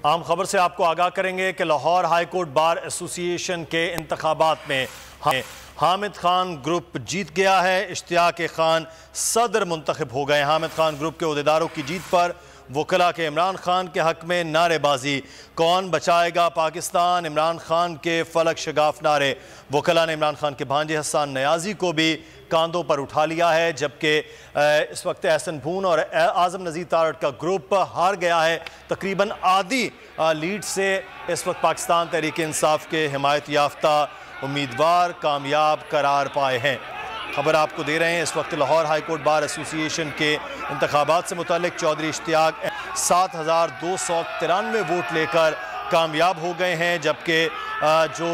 आम खबर से आपको आगाह करेंगे कि Lahore high court bar association के इंतखाबात में हामिद खान ग्रुप जीत गया है। इश्तियाक खान सदर मुंतखब हो गए। हामिद खान ग्रुप के अहदेदारों की जीत पर वकला के इमरान खान के हक में नारेबाजी। कौन बचाएगा पाकिस्तान, इमरान खान के फलक शगाफ नारे। वकला ने इमरान खान के भांजे हसन नयाजी को भी कांधों पर उठा लिया है, जबकि इस वक्त एहसन भून और आजम नज़ीर तारड़ का ग्रुप हार गया है। तकरीबन आधी लीड से इस वक्त पाकिस्तान तहरीक इंसाफ के हिमायत याफ्ता उम्मीदवार कामयाब करार पाए हैं। खबर आपको दे रहे हैं इस वक्त Lahore high court bar association के इंतखाबात से मुतालिक चौधरी इश्तियाक 7,293 वोट लेकर कामयाब हो गए हैं, जबकि जो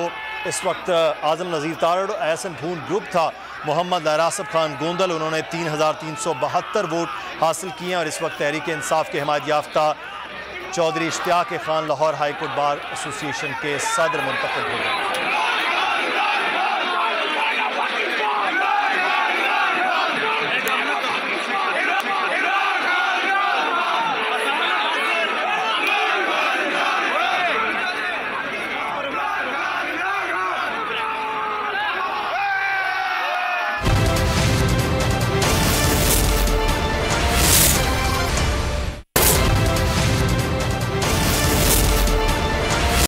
इस वक्त आजम नज़ीर तारड़ और एहसन भून ग्रुप था, मोहम्मद रासिब खान गोंदल, उन्होंने 3,372 वोट हासिल किए और इस वक्त तहरीक इंसाफ के हिमायत याफ्ता Chaudhry Ishtiaq Khan Lahore high court bar association के सदर मुंतखब हो गए।